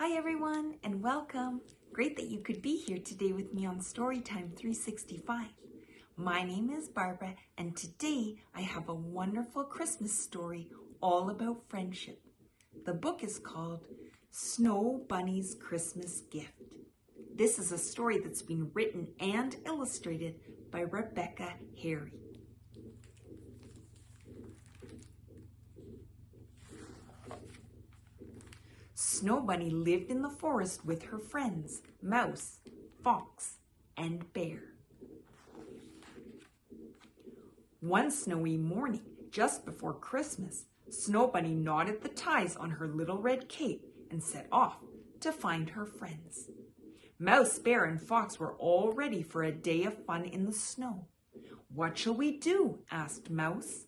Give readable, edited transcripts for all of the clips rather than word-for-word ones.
Hi everyone and welcome. Great that you could be here today with me on Storytime 365. My name is Barbara and today I have a wonderful Christmas story all about friendship. The book is called Snow Bunny's Christmas Gift. This is a story that's been written and illustrated by Rebecca Harry. Snow Bunny lived in the forest with her friends, Mouse, Fox, and Bear. One snowy morning, just before Christmas, Snow Bunny knotted the ties on her little red cape and set off to find her friends. Mouse, Bear, and Fox were all ready for a day of fun in the snow. "What shall we do?" asked Mouse.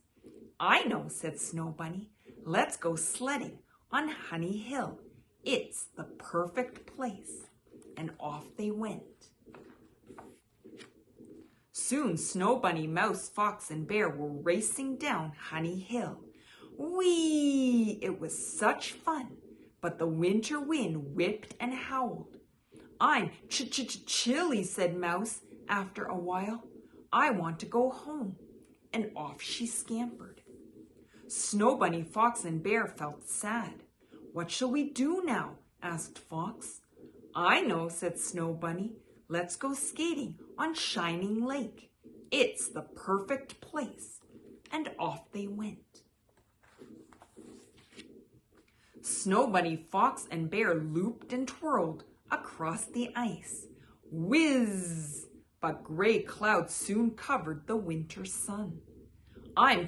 "I know," said Snow Bunny. "Let's go sledding on Honey Hill. It's the perfect place." And off they went. Soon Snow Bunny, Mouse, Fox, and Bear were racing down Honey Hill. Whee! It was such fun, but the winter wind whipped and howled. "I'm chilly," said Mouse after a while. "I want to go home." And off she scampered. Snow Bunny, Fox, and Bear felt sad. "What shall we do now?" asked Fox. "I know," said Snow Bunny. "Let's go skating on Shining Lake. It's the perfect place." And off they went. Snow Bunny, Fox, and Bear looped and twirled across the ice. Whiz! But gray clouds soon covered the winter sun. "I'm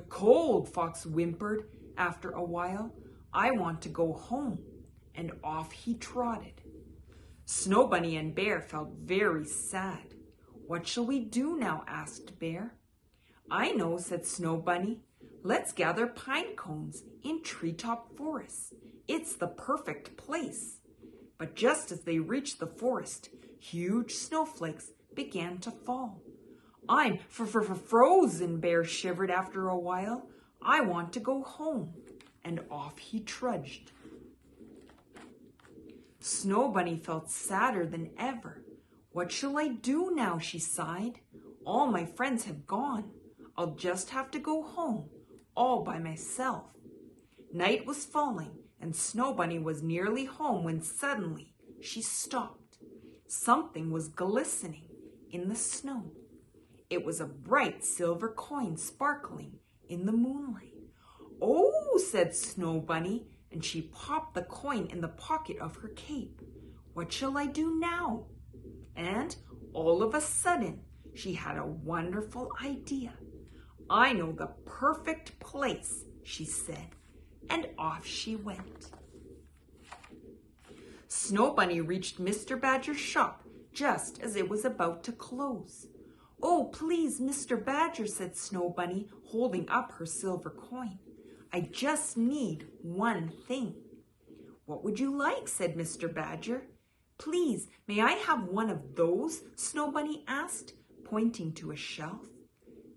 cold," Fox whimpered after a while. "I want to go home." And off he trotted. Snow Bunny and Bear felt very sad. "What shall we do now?" asked Bear. "I know," said Snow Bunny. "Let's gather pine cones in treetop forests. It's the perfect place." But just as they reached the forest, huge snowflakes began to fall. "I'm frozen," Bear shivered after a while. "I want to go home." And off he trudged. Snow Bunny felt sadder than ever. "What shall I do now?" she sighed. "All my friends have gone. I'll just have to go home all by myself." Night was falling and Snow Bunny was nearly home when suddenly she stopped. Something was glistening in the snow. It was a bright silver coin sparkling in the moonlight. "Oh," said Snow Bunny, and she popped the coin in the pocket of her cape. "What shall I do now?" And all of a sudden, she had a wonderful idea. "I know the perfect place," she said, and off she went. Snow Bunny reached Mr. Badger's shop just as it was about to close. "Oh, please, Mr. Badger," said Snow Bunny, holding up her silver coin. "I just need one thing." "What would you like?" said Mr. Badger. "Please, may I have one of those?" Snow Bunny asked, pointing to a shelf.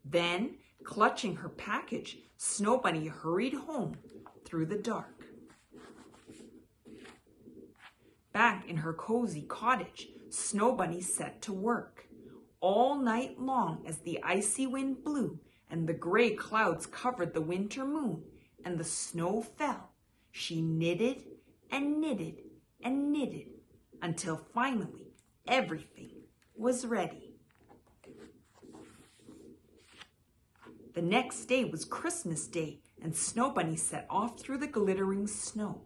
Then, clutching her package, Snow Bunny hurried home through the dark. Back in her cozy cottage, Snow Bunny set to work. All night long, as the icy wind blew and the gray clouds covered the winter moon and the snow fell, she knitted and knitted and knitted until finally everything was ready. The next day was Christmas Day, and Snow Bunny set off through the glittering snow.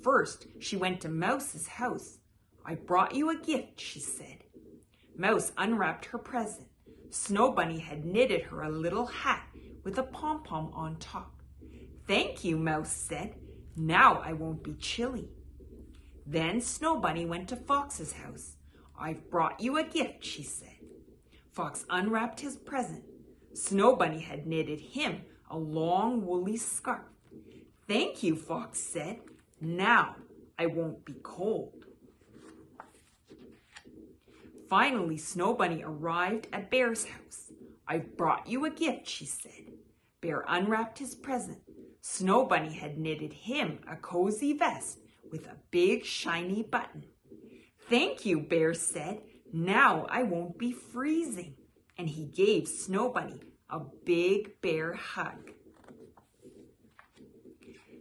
First, she went to Mouse's house. "I brought you a gift," she said. Mouse unwrapped her present. Snow Bunny had knitted her a little hat with a pom-pom on top. "Thank you," Mouse said. "Now I won't be chilly." Then Snow Bunny went to Fox's house. "I've brought you a gift," she said. Fox unwrapped his present. Snow Bunny had knitted him a long woolly scarf. "Thank you," Fox said. "Now I won't be cold." Finally, Snow Bunny arrived at Bear's house. "I've brought you a gift," she said. Bear unwrapped his present. Snow Bunny had knitted him a cozy vest with a big shiny button. "Thank you," Bear said. "Now I won't be freezing." And he gave Snow Bunny a big bear hug.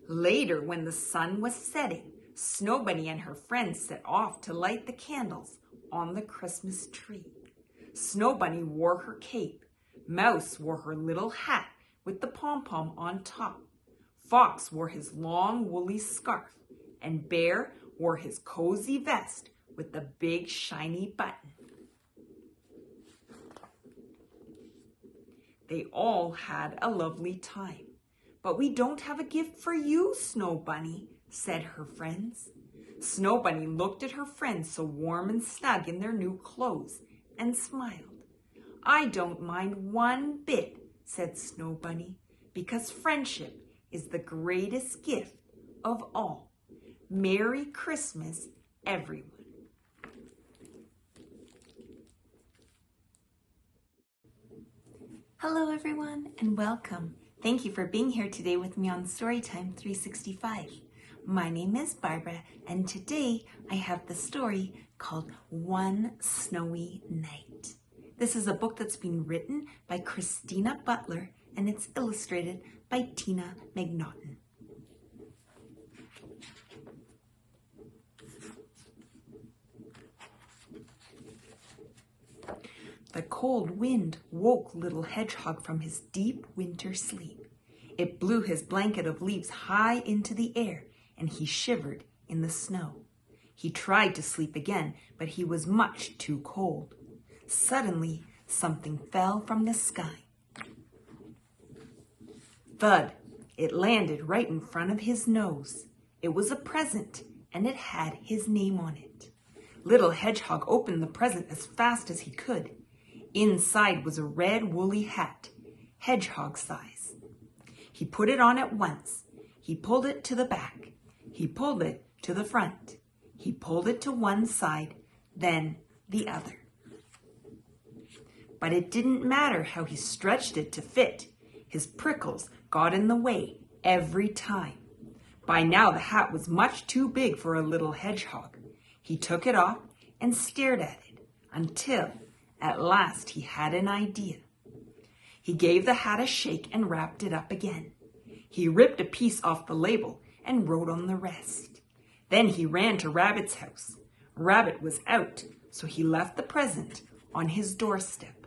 Later, when the sun was setting, Snow Bunny and her friends set off to light the candles on the Christmas tree. Snow Bunny wore her cape. Mouse wore her little hat with the pom-pom on top. Fox wore his long woolly scarf, and Bear wore his cozy vest with the big shiny button. They all had a lovely time. "But we don't have a gift for you, Snow Bunny," said her friends. Snow Bunny looked at her friends so warm and snug in their new clothes and smiled. "I don't mind one bit," said Snow Bunny, "because friendship is the greatest gift of all. Merry Christmas, everyone." Hello everyone and welcome. Thank you for being here today with me on Storytime 365. My name is Barbara and today I have the story called One Snowy Night. This is a book that's been written by Christina Butler and it's illustrated by Tina McNaughton. The cold wind woke Little Hedgehog from his deep winter sleep. It blew his blanket of leaves high into the air, and he shivered in the snow. He tried to sleep again, but he was much too cold. Suddenly, something fell from the sky. Thud! It landed right in front of his nose. It was a present, and it had his name on it. Little Hedgehog opened the present as fast as he could. Inside was a red woolly hat, hedgehog size. He put it on at once. He pulled it to the back. He pulled it to the front. He pulled it to one side, then the other. But it didn't matter how he stretched it to fit. His prickles got in the way every time. By now the hat was much too big for a little hedgehog. He took it off and stared at it until at last he had an idea. He gave the hat a shake and wrapped it up again. He ripped a piece off the label and wrote on the rest. Then he ran to Rabbit's house. Rabbit was out, so he left the present on his doorstep.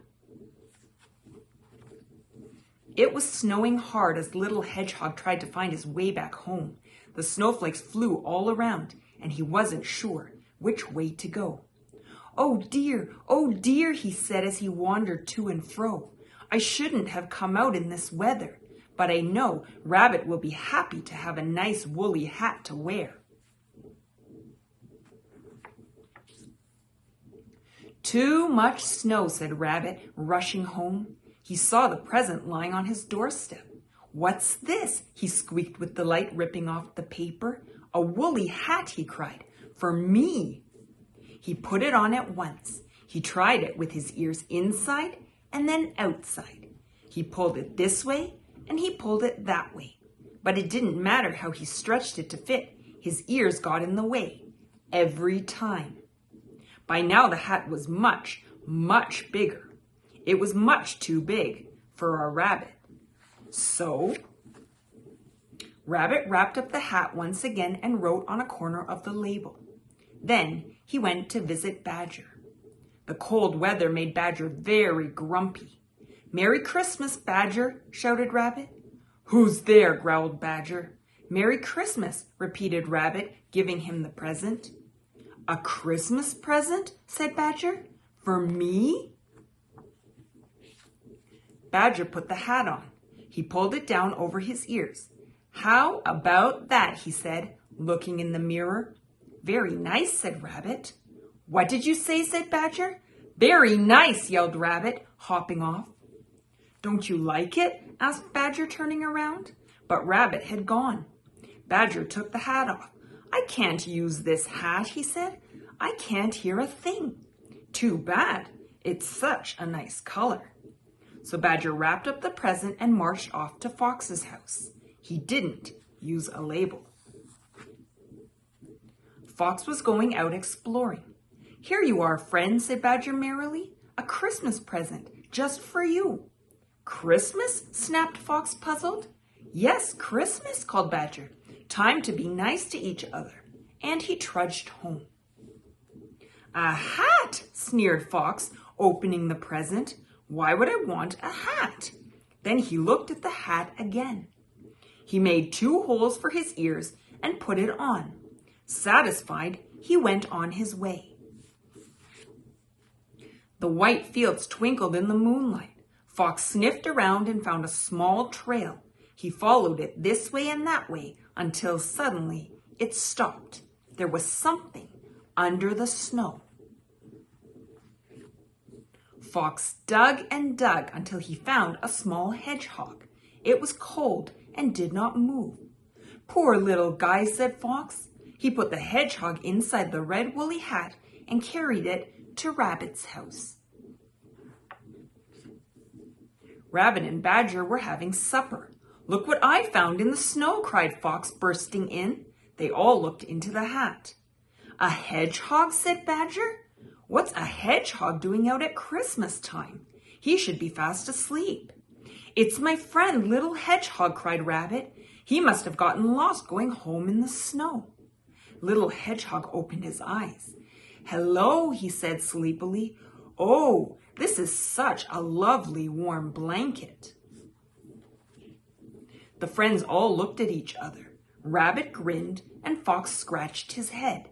It was snowing hard as Little Hedgehog tried to find his way back home. The snowflakes flew all around, and he wasn't sure which way to go. "Oh dear," he said as he wandered to and fro. "I shouldn't have come out in this weather, but I know Rabbit will be happy to have a nice woolly hat to wear." "Too much snow," said Rabbit, rushing home. He saw the present lying on his doorstep. "What's this?" he squeaked with delight, ripping off the paper. "A woolly hat," he cried, "for me." He put it on at once. He tried it with his ears inside and then outside. He pulled it this way and he pulled it that way. But it didn't matter how he stretched it to fit. His ears got in the way every time. By now the hat was much, much bigger. It was much too big for a rabbit. So Rabbit wrapped up the hat once again and wrote on a corner of the label. Then he went to visit Badger. The cold weather made Badger very grumpy. "Merry Christmas, Badger," shouted Rabbit. "Who's there?" growled Badger. "Merry Christmas," repeated Rabbit, giving him the present. "A Christmas present?" said Badger. "For me?" Badger put the hat on. He pulled it down over his ears. "How about that?" he said, looking in the mirror. "Very nice," said Rabbit. "What did you say?" said Badger. "Very nice," yelled Rabbit, hopping off. "Don't you like it?" asked Badger, turning around. But Rabbit had gone. Badger took the hat off. "I can't use this hat," he said. "I can't hear a thing." "Too bad. It's such a nice color." So Badger wrapped up the present and marched off to Fox's house. He didn't use a label. Fox was going out exploring. "Here you are, friend," said Badger merrily. "A Christmas present, just for you." "Christmas?" snapped Fox, puzzled. "Yes, Christmas," called Badger. "Time to be nice to each other." And he trudged home. "A hat," sneered Fox, opening the present. "Why would I want a hat?" Then he looked at the hat again. He made 2 holes for his ears and put it on. Satisfied, he went on his way. The white fields twinkled in the moonlight. Fox sniffed around and found a small trail. He followed it this way and that way until suddenly it stopped. There was something under the snow. Fox dug and dug until he found a small hedgehog. It was cold and did not move. "Poor little guy," said Fox. He put the hedgehog inside the red woolly hat and carried it to Rabbit's house. Rabbit and Badger were having supper. "Look what I found in the snow," cried Fox, bursting in. They all looked into the hat. "A hedgehog?" said Badger. "What's a hedgehog doing out at Christmas time? He should be fast asleep." "It's my friend, Little Hedgehog," cried Rabbit. "He must have gotten lost going home in the snow." Little Hedgehog opened his eyes. "Hello," he said sleepily. "Oh, this is such a lovely warm blanket." The friends all looked at each other. Rabbit grinned and Fox scratched his head.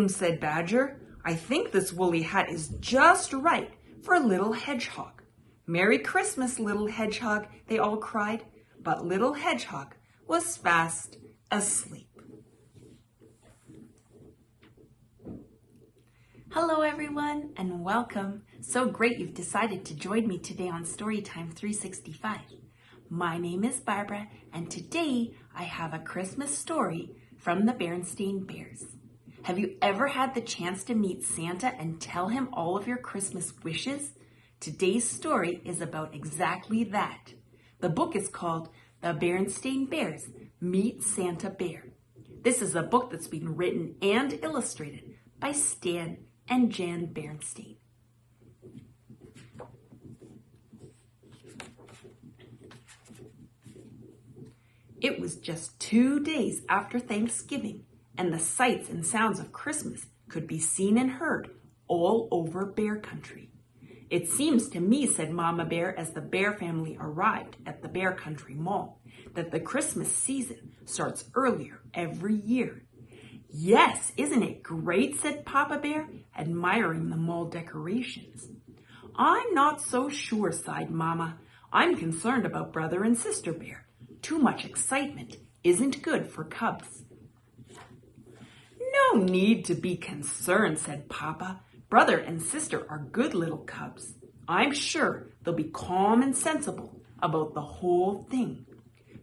Said Badger. "I think this woolly hat is just right for Little Hedgehog." "Merry Christmas, Little Hedgehog," they all cried. But Little Hedgehog was fast asleep. Hello everyone and welcome. So great you've decided to join me today on Storytime 365. My name is Barbara and today I have a Christmas story from the Berenstain Bears. Have you ever had the chance to meet Santa and tell him all of your Christmas wishes? Today's story is about exactly that. The book is called The Berenstain Bears Meet Santa Bear. This is a book that's been written and illustrated by Stan and Jan Berenstain. It was just 2 days after Thanksgiving, and the sights and sounds of Christmas could be seen and heard all over Bear Country. "It seems to me," said Mama Bear as the Bear family arrived at the Bear Country Mall, "that the Christmas season starts earlier every year." "Yes, isn't it great?" said Papa Bear, admiring the mall decorations. "I'm not so sure," sighed Mama. "I'm concerned about Brother and Sister Bear. Too much excitement isn't good for cubs." "No need to be concerned," said Papa. "Brother and sister are good little cubs. I'm sure they'll be calm and sensible about the whole thing."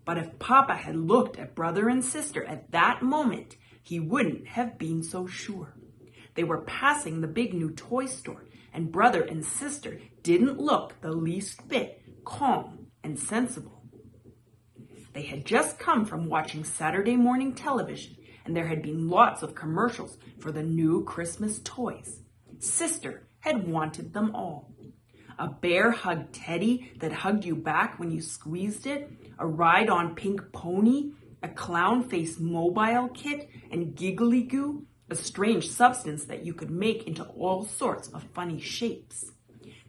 But if Papa had looked at Brother and Sister at that moment, he wouldn't have been so sure. They were passing the big new toy store, and Brother and Sister didn't look the least bit calm and sensible. They had just come from watching Saturday morning television, and there had been lots of commercials for the new Christmas toys. Sister had wanted them all. A bear hug teddy that hugged you back when you squeezed it, a ride-on pink pony, a clown face mobile kit, and giggly goo, a strange substance that you could make into all sorts of funny shapes.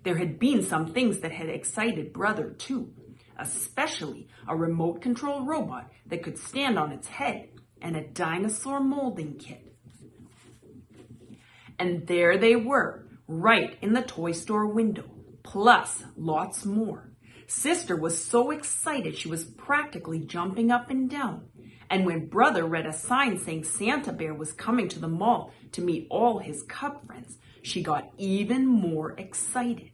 There had been some things that had excited Brother too, especially a remote control robot that could stand on its head and a dinosaur molding kit. And there they were, right in the toy store window, plus lots more. Sister was so excited she was practically jumping up and down. And when Brother read a sign saying Santa Bear was coming to the mall to meet all his cub friends, she got even more excited.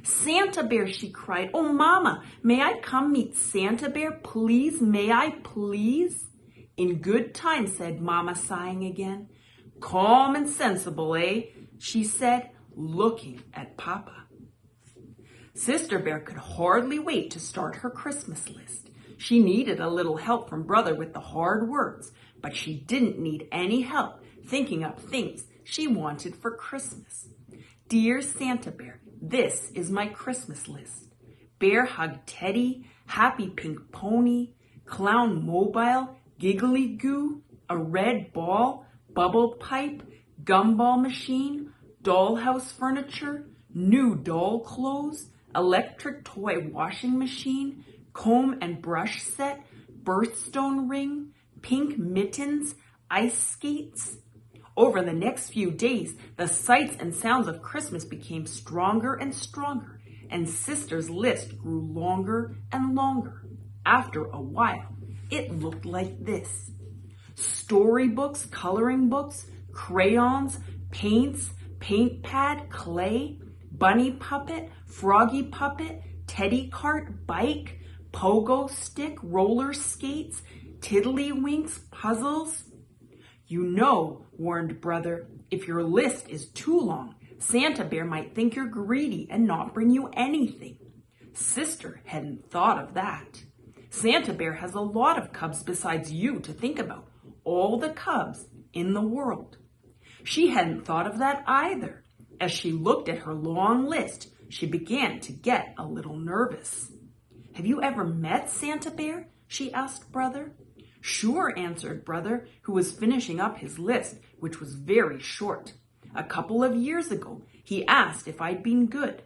"Santa Bear," she cried. "Oh, Mama, may I come meet Santa Bear? Please, may I, please?" "In good time," said Mama, sighing again. "Calm and sensible, eh?" she said, looking at Papa. Sister Bear could hardly wait to start her Christmas list. She needed a little help from Brother with the hard words, but she didn't need any help thinking up things she wanted for Christmas. Dear Santa Bear, this is my Christmas list. Bear Hug Teddy, Happy Pink Pony, Clown Mobile, Giggly Goo, a red ball, bubble pipe, gumball machine, dollhouse furniture, new doll clothes, electric toy washing machine, comb and brush set, birthstone ring, pink mittens, ice skates. Over the next few days, the sights and sounds of Christmas became stronger and stronger, and Sister's list grew longer and longer. After a while, it looked like this: storybooks, coloring books, crayons, paints, paint pad, clay, bunny puppet, froggy puppet, teddy cart, bike, pogo stick, roller skates, tiddlywinks, puzzles. You know, warned Brother, if your list is too long, Santa Bear might think you're greedy and not bring you anything. Sister hadn't thought of that. Santa Bear has a lot of cubs besides you to think about, all the cubs in the world. She hadn't thought of that either. As she looked at her long list, she began to get a little nervous. Have you ever met Santa Bear? She asked Brother. Sure, answered Brother, who was finishing up his list, which was very short. A couple of years ago, he asked if I'd been good.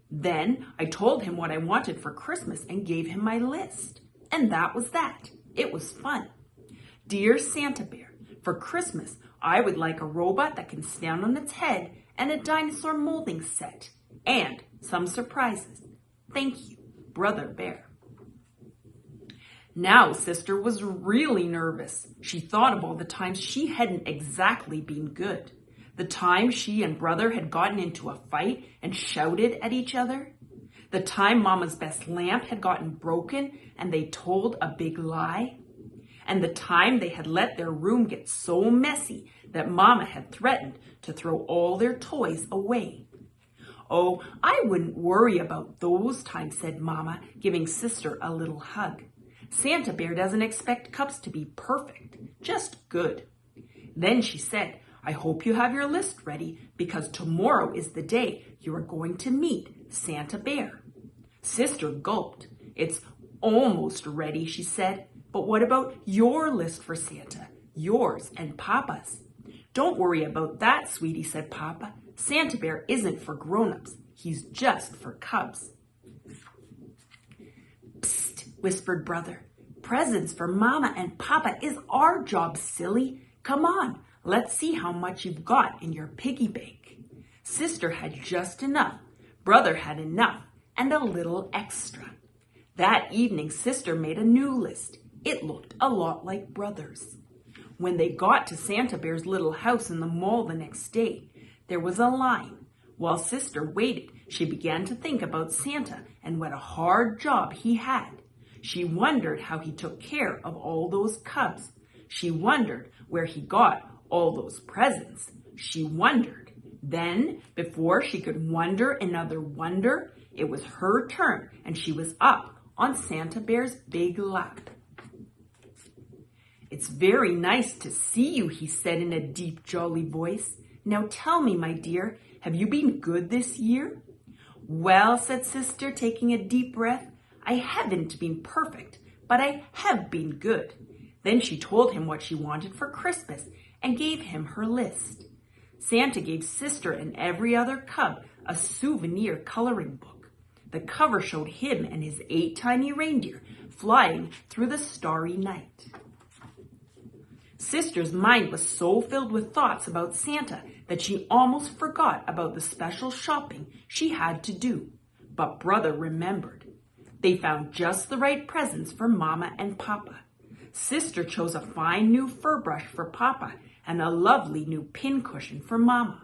Then I told him what I wanted for Christmas and gave him my list. And that was that. It was fun. Dear Santa Bear, for Christmas, I would like a robot that can stand on its head and a dinosaur molding set. And some surprises. Thank you, Brother Bear. Now Sister was really nervous. She thought of all the times she hadn't exactly been good. The time she and Brother had gotten into a fight and shouted at each other. The time Mama's best lamp had gotten broken and they told a big lie. And the time they had let their room get so messy that Mama had threatened to throw all their toys away. Oh, I wouldn't worry about those times, said Mama, giving Sister a little hug. Santa Bear doesn't expect cubs to be perfect, just good. Then she said, I hope you have your list ready because tomorrow is the day you are going to meet Santa Bear. Sister gulped. It's almost ready, she said. But what about your list for Santa? Yours and Papa's. Don't worry about that, sweetie, said Papa. Santa Bear isn't for grown-ups. He's just for cubs. Psst, whispered Brother. Presents for Mama and Papa is our job, silly. Come on, let's see how much you've got in your piggy bank. Sister had just enough. Brother had enough and a little extra. That evening, Sister made a new list. It looked a lot like Brother's. When they got to Santa Bear's little house in the mall the next day, there was a line. While Sister waited, she began to think about Santa and what a hard job he had. She wondered how he took care of all those cubs. She wondered where he got all those presents. She wondered. Then, before she could wonder another wonder, it was her turn and she was up on Santa Bear's big lap. It's very nice to see you, he said in a deep, jolly voice. Now tell me, my dear, have you been good this year? Well, said Sister, taking a deep breath, I haven't been perfect, but I have been good. Then she told him what she wanted for Christmas and gave him her list. Santa gave Sister and every other cub a souvenir coloring book. The cover showed him and his 8 tiny reindeer flying through the starry night. Sister's mind was so filled with thoughts about Santa that she almost forgot about the special shopping she had to do. But Brother remembered. They found just the right presents for Mama and Papa. Sister chose a fine new fur brush for Papa and a lovely new pincushion for Mama.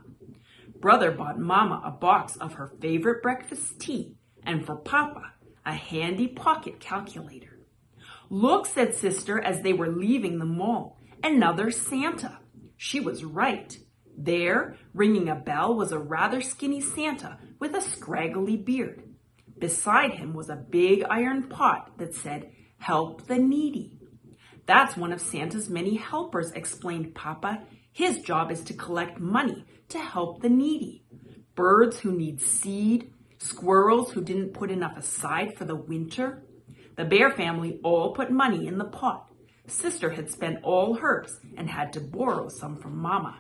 Brother bought Mama a box of her favorite breakfast tea and for Papa a handy pocket calculator. Look, said Sister as they were leaving the mall. Another Santa. She was right. There, ringing a bell, was a rather skinny Santa with a scraggly beard. Beside him was a big iron pot that said, Help the Needy. That's one of Santa's many helpers, explained Papa. His job is to collect money to help the needy. Birds who need seed, squirrels who didn't put enough aside for the winter. The bear family all put money in the pot. Sister had spent all hers and had to borrow some from Mama.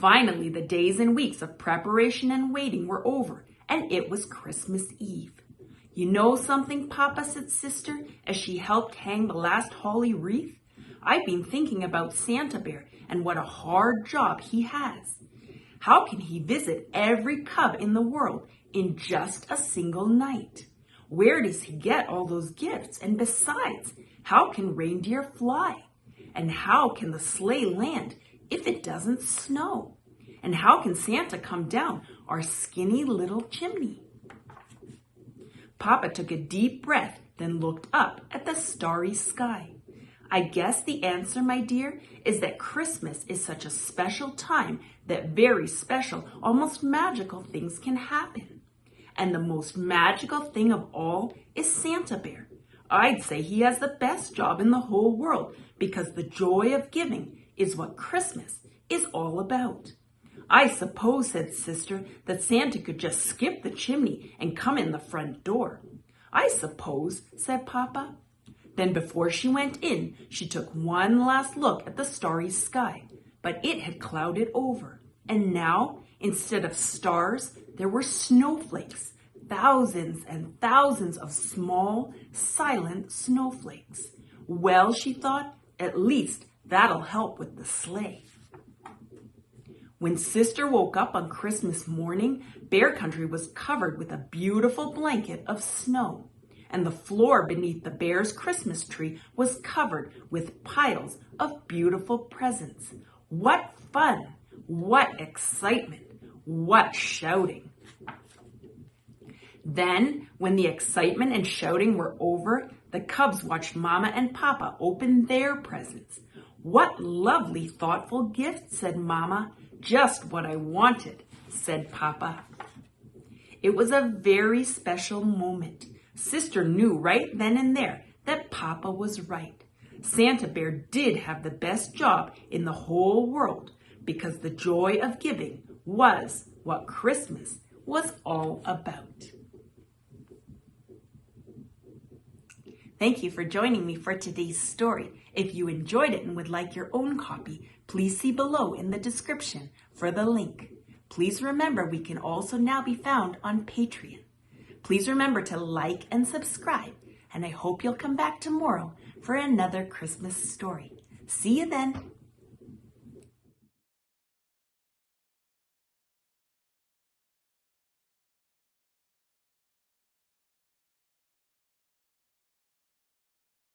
Finally, the days and weeks of preparation and waiting were over, and it was Christmas Eve. You know something, Papa, said Sister, as she helped hang the last holly wreath? I've been thinking about Santa Bear and what a hard job he has. How can he visit every cub in the world in just a single night? Where does he get all those gifts? And besides, how can reindeer fly? And how can the sleigh land if it doesn't snow? And how can Santa come down our skinny little chimney? Papa took a deep breath, then looked up at the starry sky. I guess the answer, my dear, is that Christmas is such a special time that very special, almost magical things can happen. And the most magical thing of all is Santa Bear. I'd say he has the best job in the whole world because the joy of giving is what Christmas is all about. I suppose, said Sister, that Santa could just skip the chimney and come in the front door. I suppose, said Papa. Then before she went in, she took one last look at the starry sky, but it had clouded over. And now, instead of stars, there were snowflakes, thousands and thousands of small, silent snowflakes. Well, she thought, at least that'll help with the sleigh. When Sister woke up on Christmas morning, Bear Country was covered with a beautiful blanket of snow, and the floor beneath the bear's Christmas tree was covered with piles of beautiful presents. What fun! What excitement! What shouting! Then, when the excitement and shouting were over, the cubs watched Mama and Papa open their presents. What lovely, thoughtful gifts, said Mama. Just what I wanted, said Papa. It was a very special moment. Sister knew right then and there that Papa was right. Santa Bear did have the best job in the whole world because the joy of giving was what Christmas was all about. Thank you for joining me for today's story. If you enjoyed it and would like your own copy, please see below in the description for the link. Please remember we can also now be found on Patreon. Please remember to like and subscribe, and I hope you'll come back tomorrow for another Christmas story. See you then.